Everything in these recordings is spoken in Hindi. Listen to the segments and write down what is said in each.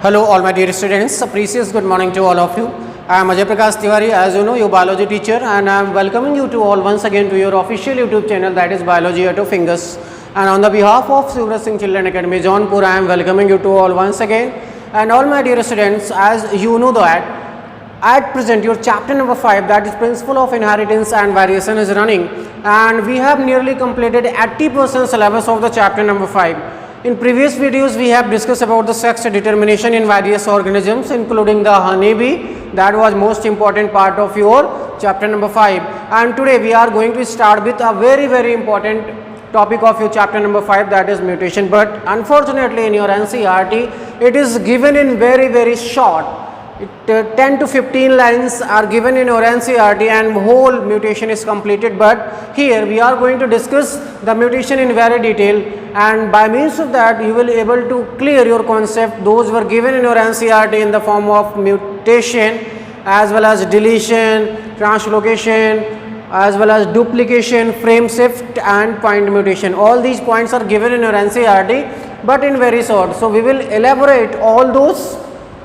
Hello all my dear students, a precious good morning to all of you. I am Ajay Prakash Tiwari, as you know, your biology teacher, and I am welcoming you to all once again to your official YouTube channel, that is Biology at Your Fingers. And on the behalf of Suraj Singh Children Academy Jaunpur, I am welcoming you to all once again. And all my dear students, as you know that at present your chapter number 5, that is Principle of Inheritance and Variation, is running, and we have nearly completed 80% syllabus of the chapter number 5. In previous videos we have discussed about the sex determination in various organisms, including the honeybee. That was most important part of your chapter number 5, and today we are going to start with a very important topic of your chapter number 5, that is mutation. But unfortunately in your NCERT it is given in very short. 10 to 15 lines are given in your NCERT and whole mutation is completed, but here we are going to discuss the mutation in very detail, and by means of that you will be able to clear your concept. Those were given in your NCERT in the form of mutation as well as deletion, translocation, as well as duplication, frame shift and point mutation. All these points are given in your NCERT but in very short, so we will elaborate all those.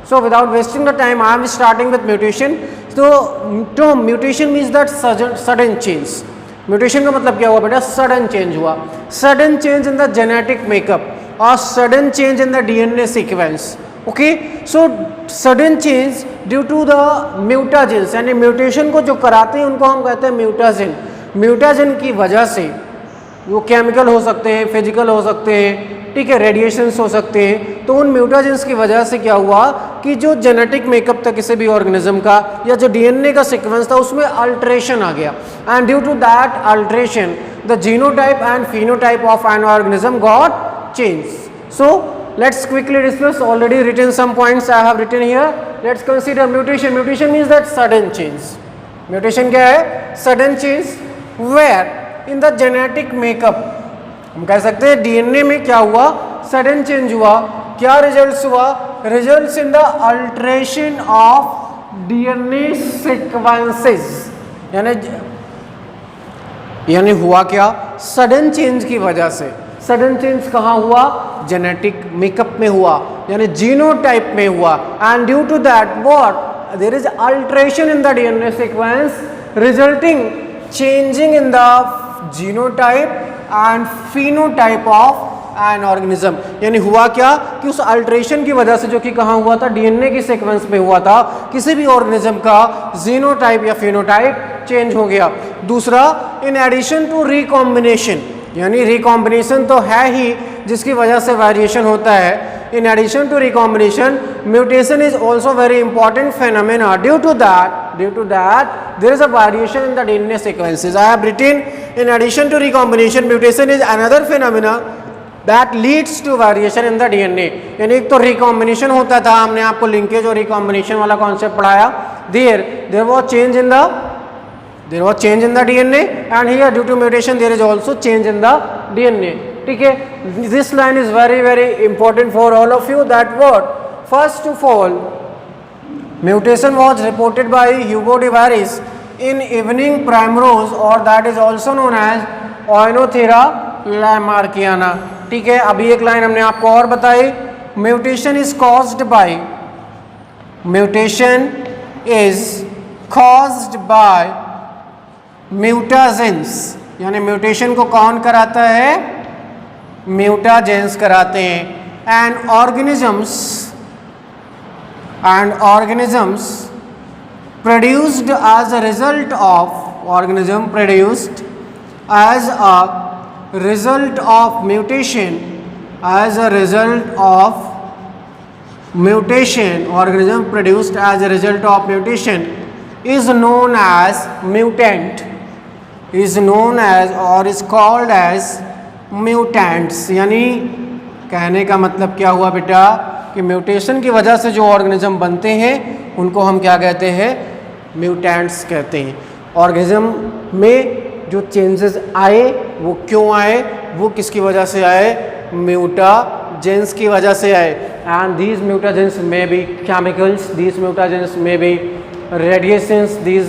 So without wasting the time, I am starting with mutation. So mutation means that sudden change. Mutation का मतलब क्या हुआ बेटा? Sudden change हुआ. Sudden change in the genetic makeup or sudden change in the DNA sequence. Okay, so sudden change due to the mutagens, यानी mutation को जो कराते हैं उनको हम कहते हैं mutagen. Mutagen की वजह से वो केमिकल हो सकते हैं, फिजिकल हो सकते हैं, ठीक है, रेडिएशंस हो सकते हैं. तो उन म्यूटाजेंस की वजह से क्या हुआ कि जो जेनेटिक मेकअप था किसी भी ऑर्गेनिज्म का या जो डीएनए का सीक्वेंस था उसमें अल्ट्रेशन आ गया, and due to that alteration the genotype and phenotype of an organism got change. So let's quickly discuss. Already written some points I have written here. Let's consider mutation. Mutation means that sudden change. Mutation क्या है? Sudden change where in the genetic makeup. हम कह सकते हैं डीएनए में क्या हुआ? सडन चेंज हुआ. क्या रिजल्ट्स हुआ? Results in the alteration of DNA sequences. यानी हुआ क्या? सडन चेंज की वजह से. सडन चेंज कहाँ हुआ? जेनेटिक मेकअप में हुआ, यानी जीनोटाइप में हुआ, and due to that what there is alteration in the DNA sequence resulting changing in the genotype and phenotype of an organism. यानी हुआ क्या कि उस अल्ट्रेशन की वजह से, जो कि कहाँ हुआ था? डीएनए की सीक्वेंस में हुआ था, किसी भी ऑर्गेनिज्म का जीनोटाइप या फिनोटाइप चेंज हो गया. दूसरा, इन एडिशन टू रिकॉम्बिनेशन, यानी रिकॉम्बिनेशन तो है ही जिसकी वजह से वेरिएशन होता है. In addition to recombination, mutation is also very important phenomena. Due to that, there is a variation in the DNA sequences. I have written, in addition to recombination, mutation is another phenomena that leads to variation in the DNA. यानी एक तो recombination होता था, हमने आपको linkage और recombination वाला concept पढ़ाया. There was change in the DNA, and here due to mutation there is also change in the DNA. ठीक है, this line is very important for all of you. That what? First of all, mutation was reported by Hugo de Varis in evening primrose, or that is also known as Oenothera lamarckiana. ठीक है, अभी एक लाइन हमने आपको और बताई. Mutation is caused by mutagens. यानी म्यूटेशन को कौन कराता है? म्यूटाजेंस कराते हैं. And organisms produced as a result of mutation, organism produced as a result of mutation is known as mutant, or is called as mutants. यानी कहने का मतलब क्या हुआ बेटा कि म्यूटेशन की वजह से जो ऑर्गेनिज्म बनते हैं उनको हम क्या कहते हैं? म्यूटेंट्स कहते हैं. ऑर्गेनिज्म में जो चेंजेस आए वो क्यों आए? वो किसकी वजह से आए? म्यूटाजेंस की वजह से आए. And these mutagens may be chemicals, these mutagens may be radiations, these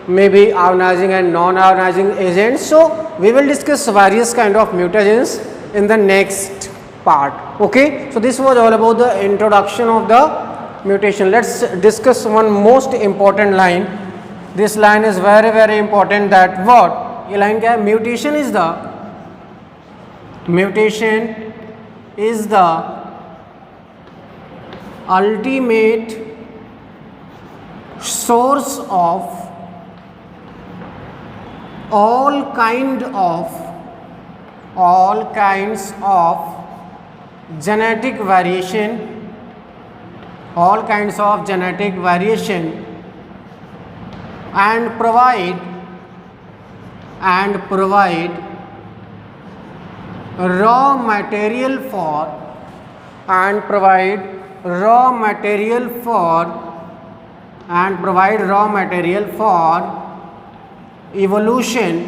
may be ionizing and non-ionizing agents. So we will discuss various kind of mutagens in the next part. Okay, so this was all about the introduction of the mutation. Let's discuss one most important line. This line is very very important, that what, ये line क्या है, mutation is the ultimate source of all kinds of genetic variation, and provide raw material for evolution,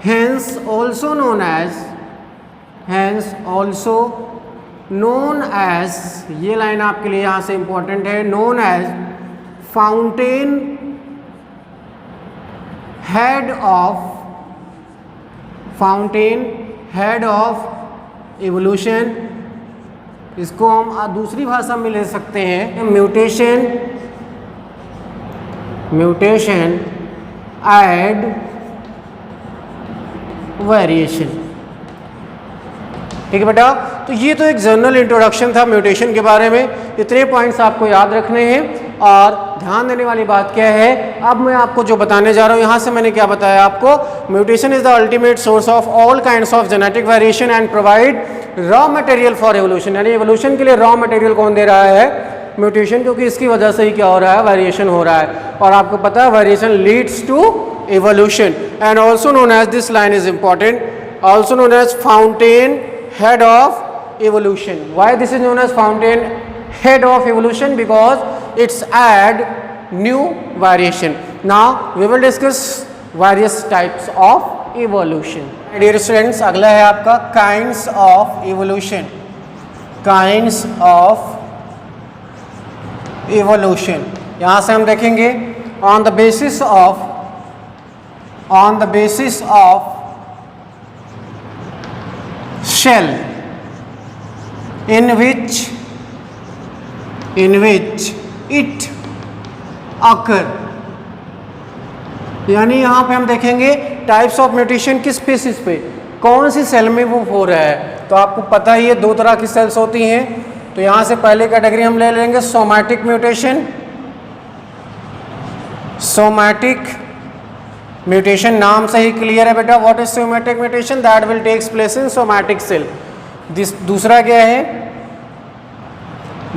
hence also known as, ये लाइन आपके लिए यहाँ से इम्पोर्टेंट है, known as fountain head of evolution. इसको हम दूसरी भाषा में ले सकते हैं, म्यूटेशन एड वेरिएशन. ठीक है बेटा, तो ये तो एक जनरल इंट्रोडक्शन था म्यूटेशन के बारे में. इतने पॉइंट्स आपको याद रखने हैं. और ध्यान देने वाली बात क्या है, अब मैं आपको जो बताने जा रहा हूँ, यहाँ से मैंने क्या बताया आपको, mutation is the ultimate source of all kinds of genetic variation and provide raw material for evolution. यानी एवोल्यूशन के लिए रॉ मटेरियल कौन दे रहा है, म्यूटेशन, क्योंकि इसकी वजह से ही क्या हो रहा है, वेरिएशन हो रहा है. और आपको पता है variation leads to evolution. And also known as, this line is important, also known as fountain head of evolution. Why this is known as fountain head of evolution? Because it's add new variation. Now we will discuss various types of evolution. Dear students, अगला है आपका kinds of evolution. यहाँ से हम देखेंगे on the basis of shell in which it occur. यानी यहाँ पे हम देखेंगे टाइप्स ऑफ म्यूटेशन किस स्पीसीज पे, कौन सी सेल में वो हो रहा है. तो आपको पता ही है दो तरह की सेल्स होती हैं. तो यहाँ से पहले कैटेगरी हम ले लेंगे सोमैटिक म्यूटेशन. म्यूटेशन नाम से ही क्लियर है बेटा, what is somatic mutation, that will takes place in somatic cell. दूसरा क्या है,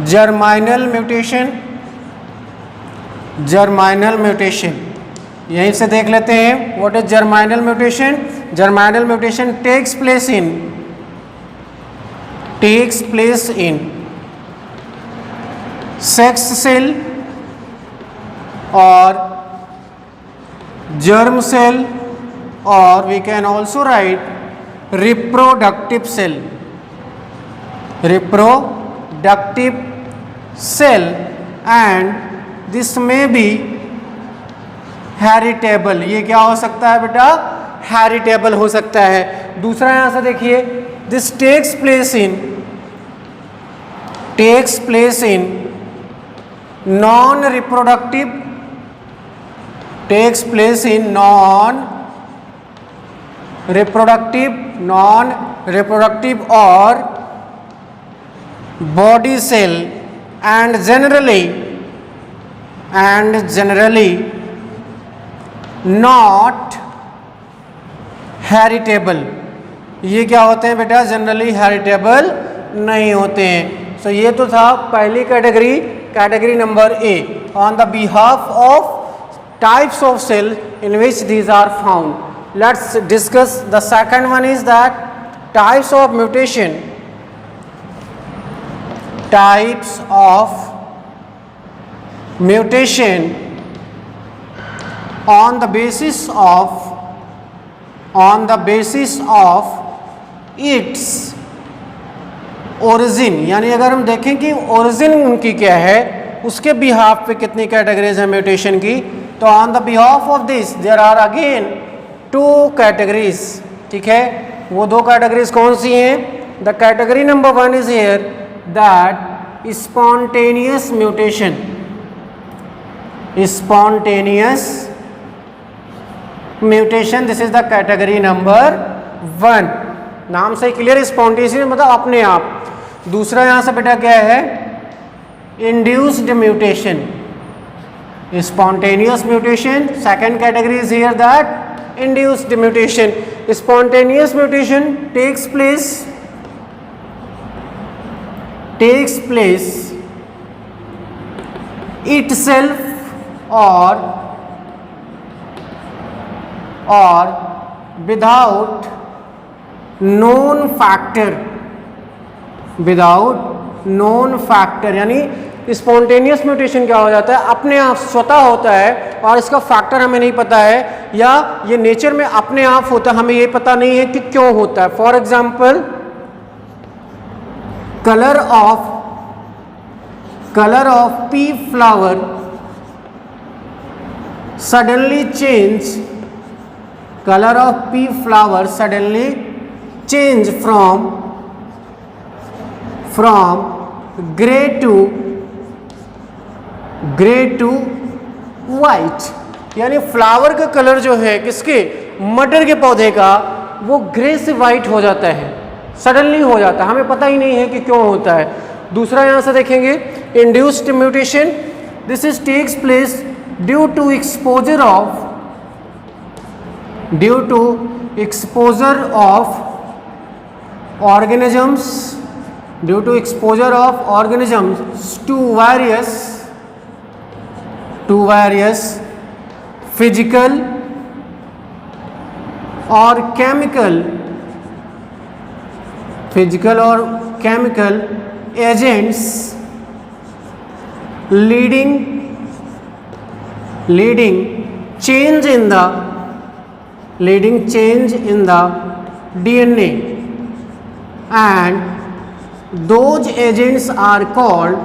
जर्माइनल म्यूटेशन. यहीं से देख लेते हैं what is germinal mutation. Germinal mutation takes place in sex cell और germ cell, or we can also write reproductive cell, and this may be heritable. ये क्या हो सकता है बेटा, heritable हो सकता है. दूसरा यहाँ से देखिए, this takes place in non-reproductive or body cell, and generally not heritable. ये क्या होते हैं बेटा, जनरली हेरिटेबल नहीं होते हैं. सो ये तो था पहली category number A, on the behalf of types of cell in which these are found. Let's discuss the second one, is that types of mutation on the basis of its origin. यानी अगर हम देखें कि origin उनकी क्या है, उसके बिहाफ पे कितनी कैटेगरीज है म्यूटेशन की. तो on the behalf of this there are again 2 categories. ठीक है, वो 2 कैटेगरीज कौन सी हैं, the category number 1 is here that spontaneous mutation, spontaneous mutation, this is the category number 1। नाम से क्लियर, स्पॉन्टेनियस मतलब अपने आप। दूसरा यहां से बेटा क्या है, induced mutation, spontaneous mutation. Second category is here that induced mutation. Spontaneous mutation takes place itself or without known factor, without known factor, यानी स्पॉन्टेनियस म्यूटेशन क्या हो जाता है, अपने आप स्वतः होता है और इसका फैक्टर हमें नहीं पता है, या ये नेचर में अपने आप होता है, हमें ये पता नहीं है कि क्यों होता है। For example colour of pea flower suddenly change, colour of pea flower suddenly change from grey to white, यानी फ्लावर का कलर जो है किसके, मटर के पौधे का, वो ग्रे से वाइट हो जाता है, सडनली हो जाता है, हमें पता ही नहीं है कि क्यों होता है। दूसरा यहां से देखेंगे induced mutation, this is takes place due to exposure of organisms to various physical or chemical agents leading change in the DNA, and those agents are called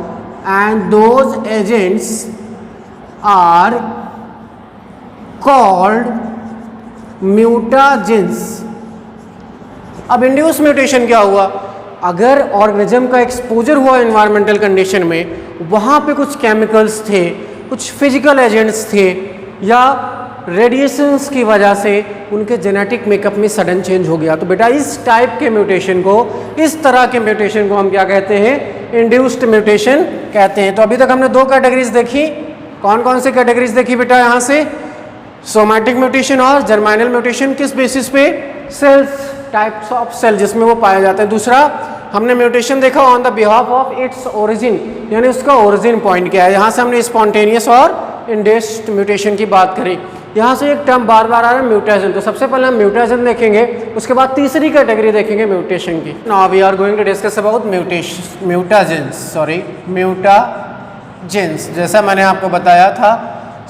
mutagens। अब इंड्यूस म्यूटेशन क्या हुआ, अगर ऑर्गेनिज्म का एक्सपोजर हुआ एनवायरमेंटल कंडीशन में, वहां पे कुछ केमिकल्स थे, कुछ फिजिकल एजेंट्स थे, या रेडिएशंस की वजह से उनके जेनेटिक मेकअप में सडन चेंज हो गया, तो बेटा इस टाइप के म्यूटेशन को, इस तरह के म्यूटेशन को हम क्या कहते हैं, इंड्यूस्ड म्यूटेशन कहते हैं। तो अभी तक हमने दो कैटेगरीज देखी, कौन कौन सी कैटेगरीज देखी बेटा, यहाँ से सोमैटिक म्यूटेशन और जर्माइनल म्यूटेशन, किस बेसिस पे, सेल्स, टाइप्स ऑफ सेल जिसमें वो पाया जाता है। दूसरा हमने म्यूटेशन देखा on the behalf of its origin, यानी उसका ओरिजिन पॉइंट क्या है, यहाँ से हमने स्पॉन्टेनियस और इंड्यूस्ड म्यूटेशन की बात करी। यहाँ से एक टर्म बार बार आ रहा है म्यूटेशन, तो सबसे पहले हम म्यूटेशन देखेंगे, उसके बाद तीसरी कैटेगरी देखेंगे म्यूटेशन की। Now we are going to discuss about mutagens. जैसा मैंने आपको बताया था,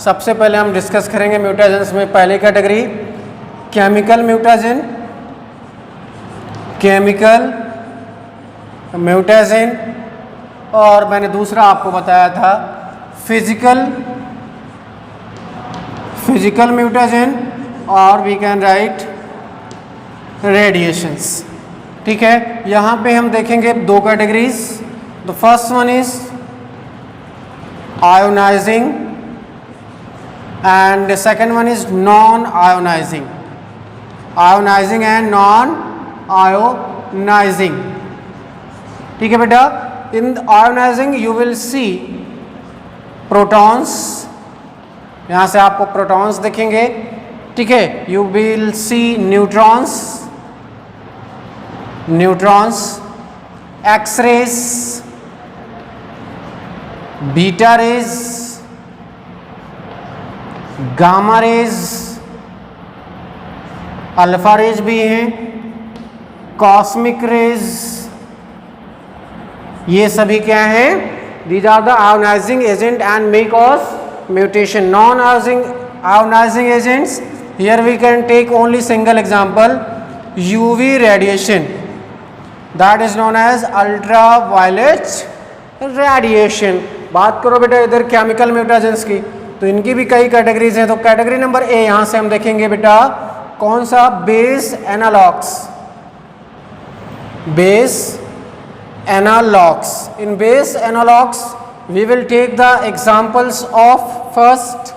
सबसे पहले हम डिस्कस करेंगे म्यूटाजेंस में पहली कैटेगरी केमिकल म्यूटाजेन, और मैंने दूसरा आपको बताया था फिजिकल म्यूटाजेन, और वी कैन राइट रेडिएशंस। ठीक है, यहाँ पे हम देखेंगे दो categories. The first one is ionising and the second one is non ionising, and non ionising. ठीक है बेटा, in ionising you will see protons, यहाँ से आपको प्रोटॉन्स दिखेंगे। ठीक है, you will see neutrons, X rays, beta rays, gamma rays, alpha rays भी हैं, कॉस्मिक रेज, ये सभी क्या हैं, these are the ionizing agent and may cause mutation. Non-ionizing agents, here we can take only single example, UV radiation, that is known as ultraviolet radiation. बात करो बेटा इधर केमिकल म्यूटाजेंस की, तो इनकी भी कई कैटेगरीज हैं। तो कैटेगरी नंबर ए, यहाँ से हम देखेंगे बेटा कौन सा, base analogues, base analogues. In base analogues we will take the examples of first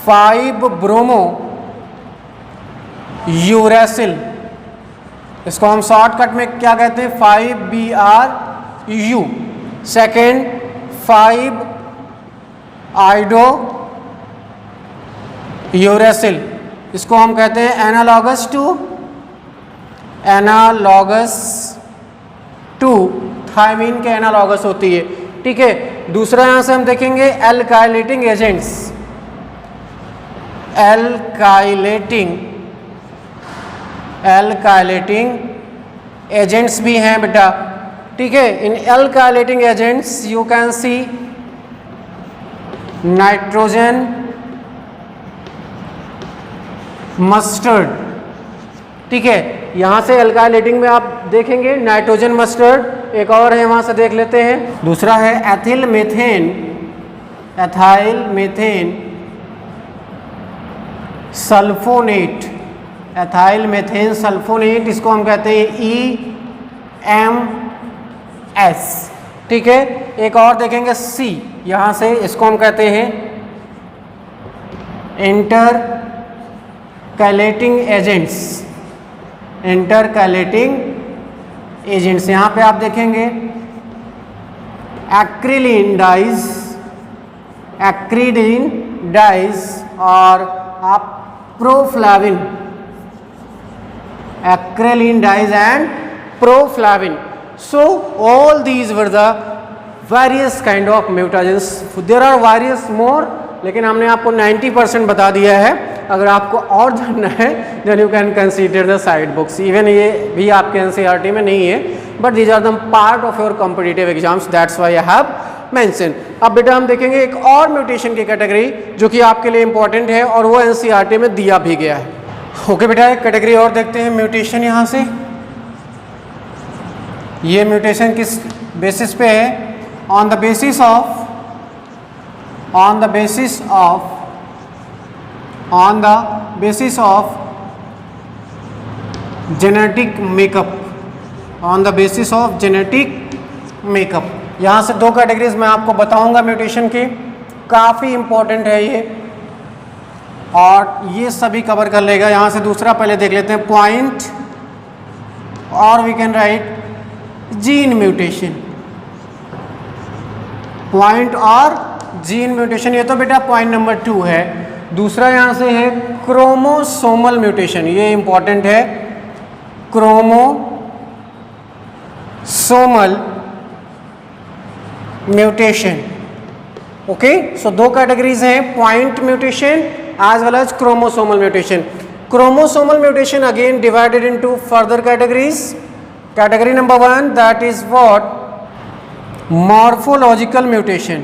5-bromo uracil, इसको हम शॉर्टकट में क्या कहते हैं 5BRU. सेकेंड 5-आइडो यूरेसिल, इसको हम कहते हैं एनालॉगस टू थायमीन के एनालॉगस होती है. ठीक है. दूसरा यहां से हम देखेंगे एल्काइलेटिंग एजेंट्स भी हैं बेटा. ठीक है. In alkylating agents you can see nitrogen mustard. ठीक है. यहां से एल्काइलेटिंग में आप देखेंगे नाइट्रोजन मस्टर्ड. एक और है वहां से देख लेते हैं. दूसरा है ethyl methane sulphonate. Ethyl methane sulphonate, इसको हम कहते हैं EMS. ठीक है. एक और देखेंगे C यहां से, इसको हम कहते हैं इंटरकैलेटिंग एजेंट्स. यहां पे आप देखेंगे एक्रिलीन डाइज और आप प्रोफ्लाविन, acrylein dyes and proflavin. So all these were the various kind of mutagens. There are various more, लेकिन हमने आपको 90% बता दिया है. अगर आपको और जानना है then you can consider the side books. Even ये भी आपके NCERT में नहीं है, but these are the part of your competitive exams. That's why I have mentioned. अब बेटा हम देखेंगे एक और म्यूटेशन की कैटेगरी जो कि आपके लिए इंपॉर्टेंट है और वो NCERT में दिया भी गया है. ओके बेटा, एक कैटेगरी और देखते हैं म्यूटेशन. यहाँ से ये म्यूटेशन किस बेसिस पे है? On the basis of genetic makeup. यहाँ से दो कैटेगरीज मैं आपको बताऊंगा म्यूटेशन की. काफ़ी इंपॉर्टेंट है ये और ये सभी कवर कर लेगा. यहाँ से दूसरा पहले देख लेते हैं पॉइंट, और we can write gene mutation. Point और जीन म्यूटेशन, ये तो बेटा पॉइंट नंबर 2 है. दूसरा यहाँ से है क्रोमोसोमल म्यूटेशन. ये इंपॉर्टेंट है, क्रोमोसोमल म्यूटेशन. ओके. सो दो कैटेगरीज हैं, point mutation as well as chromosomal mutation. Chromosomal mutation again divided into further categories. Category number 1, that is what? Morphological mutation.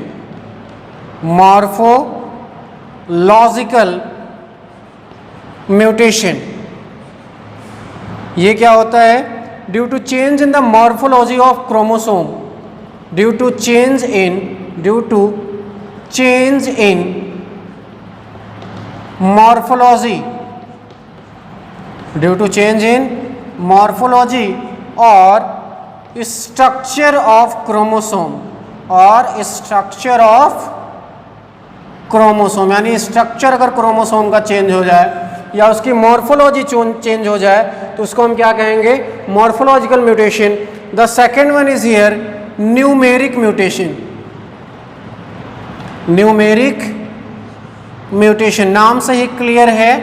ये क्या होता है? Due to change in the morphology of chromosome, due to change in morphology or structure of chromosome यानी स्ट्रक्चर अगर क्रोमोसोम का चेंज हो जाए या उसकी मॉर्फोलॉजी चेंज हो जाए तो उसको हम क्या कहेंगे? Morphological mutation. The second one is here numeric mutation. नाम से ही क्लियर है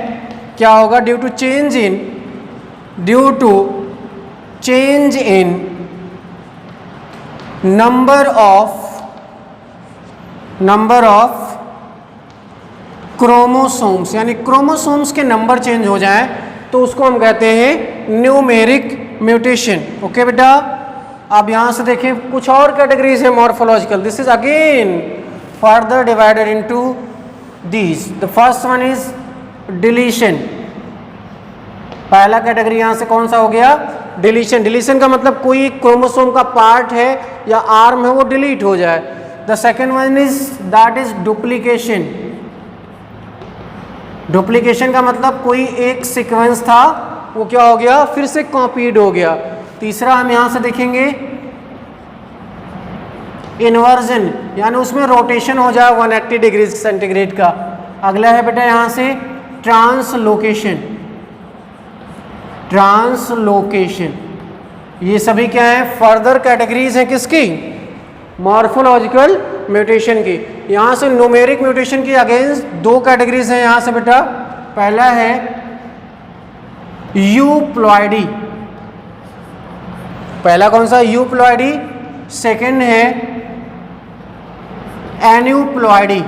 क्या होगा? Due to change in number of chromosomes, यानी क्रोमोसोम्स के नंबर चेंज हो जाए तो उसको हम कहते हैं न्यूमेरिक म्यूटेशन. ओके बेटा. अब यहां से देखें कुछ और कैटेगरीज है morphological. This is again further divided into these. The first one is deletion. पहला कैटेगरी यहां से कौन सा हो गया? डिलीशन का मतलब कोई क्रोमोसोम का पार्ट है या आर्म है वो डिलीट हो जाए. The second one is duplication का मतलब कोई एक सीक्वेंस था वो क्या हो गया? फिर से कॉपीड हो गया. तीसरा हम यहाँ से देखेंगे इन्वर्जन, यानी उसमें रोटेशन हो जाए 180 डिग्री सेंटीग्रेड का। अगला है बेटा यहाँ से ट्रांसलोकेशन। ट्रांसलोकेशन ये सभी क्या है, फर्दर कैटेगरीज हैं किसकी, मॉर्फोलॉजिकल म्यूटेशन की। यहाँ से न्यूमेरिक म्यूटेशन की अगेंस्ट दो कैटेगरीज हैं यहाँ से बेटा। पहला है यूप्लॉइडी, पहला कौन सा, यूप्लॉइडी। सेकंड है aneuploidy,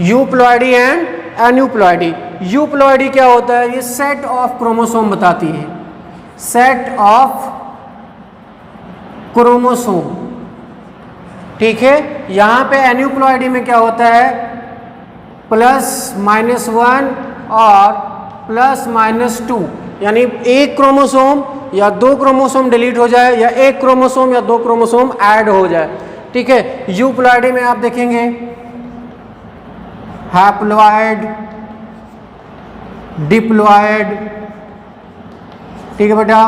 euploidy and aneuploidy. Euploidy क्या होता है, ये सेट ऑफ क्रोमोसोम बताती है, सेट ऑफ क्रोमोसोम, ठीक है। यहाँ पे एन्यूप्लॉइडी में क्या होता है, +-1 और +-2, यानी एक क्रोमोसोम या दो क्रोमोसोम डिलीट हो जाए या एक क्रोमोसोम या दो क्रोमोसोम ऐड हो जाए, ठीक है। यूप्लॉइडी में आप देखेंगे हैप्लॉइड, डिप्लॉइड, ठीक है बेटा,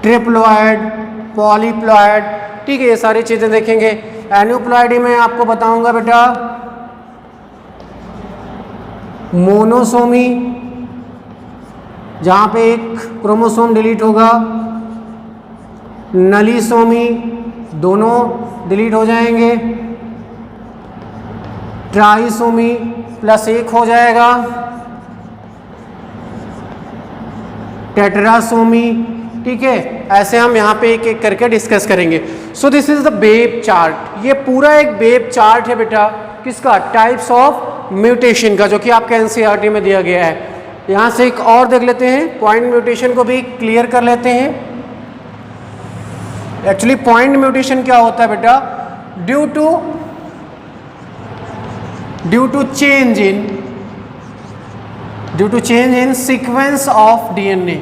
ट्रिप्लॉइड, पॉलीप्लॉइड, ठीक है, ये सारी चीजें देखेंगे। एन्यूप्लॉइडी में आपको बताऊंगा बेटा मोनोसोमी, जहां पे एक क्रोमोसोम डिलीट होगा, नलीसोमी, दोनों डिलीट हो जाएंगे, ट्राइसोमी +1 हो जाएगा, टेट्रासोमी, ठीक है। ऐसे हम यहाँ पे एक एक करके डिस्कस करेंगे। So this is the web chart, ये पूरा एक बेब चार्ट है बेटा, किसका, टाइप्स ऑफ म्यूटेशन का, जो कि आपके एनसीईआरटी में दिया गया है। यहाँ से एक और देख लेते हैं, पॉइंट म्यूटेशन को भी क्लियर कर लेते हैं। एक्चुअली पॉइंट म्यूटेशन क्या होता है बेटा, due to change in sequence of DNA,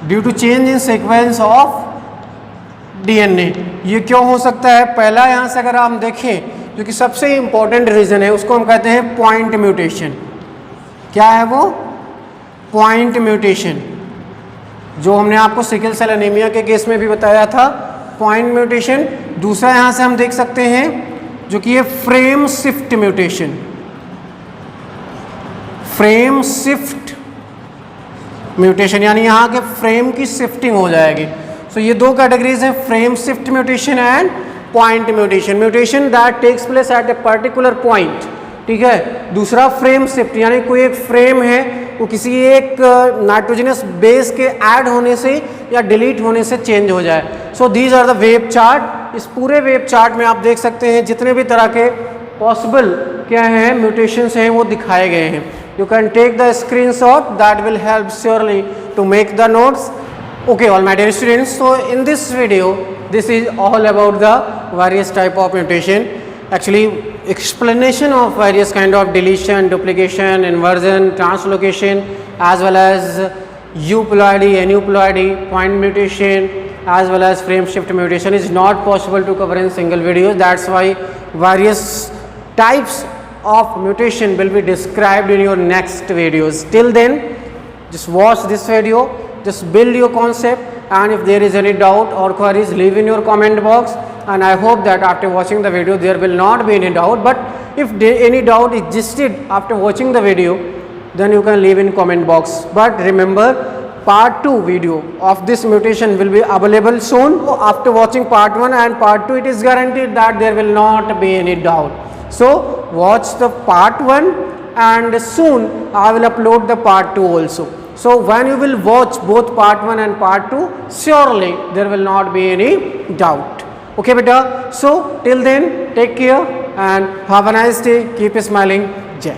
due to change in sequence of DNA. ये क्यों हो सकता है, पहला यहाँ से अगर हम देखें, जो कि सबसे इंपॉर्टेंट रीजन है, उसको हम कहते हैं पॉइंट म्यूटेशन। क्या है वो, पॉइंट म्यूटेशन, जो हमने आपको सिकल सेल एनीमिया के केस में भी बताया था, पॉइंट म्यूटेशन। दूसरा यहाँ से हम देख सकते हैं जो कि ये frame shift mutation, frame shift mutation, यानी यहाँ के फ्रेम की शिफ्टिंग हो जाएगी। सो ये दो कैटेगरीज हैं, frame shift mutation and point mutation. Mutation that takes place at a particular point, ठीक है। दूसरा फ्रेम शिफ्ट, यानी कोई एक फ्रेम है वो किसी एक नाइट्रोजनस बेस के ऐड होने से या डिलीट होने से चेंज हो जाए। So these are the web chart. इस पूरे वेब चार्ट में आप देख सकते हैं जितने भी तरह के पॉसिबल क्या हैं म्यूटेशंस हैं वो दिखाए गए हैं। You can take the screenshot, that will help surely to make the notes. Okay, all my dear students, so in this video this is all about the various type of mutation, actually explanation of various kind of deletion, duplication, inversion, translocation, as well as euploidy, aneuploidy, point mutation, as well as frame shift mutation is not possible to cover in single video. That's why various types of mutation will be described in your next videos. Till then, just watch this video, just build your concept, and if there is any doubt or queries, leave in your comment box. And I hope that after watching the video there will not be any doubt, but if any doubt existed after watching the video, then you can leave in comment box. But remember, part 2 video of this mutation will be available soon. After watching part 1 and part 2, it is guaranteed that there will not be any doubt. So watch the part 1 and soon I will upload the part 2 also. So when you will watch both part 1 and part 2, surely there will not be any doubt. Okay beta, so till then take care and have a nice day, keep smiling. Jai.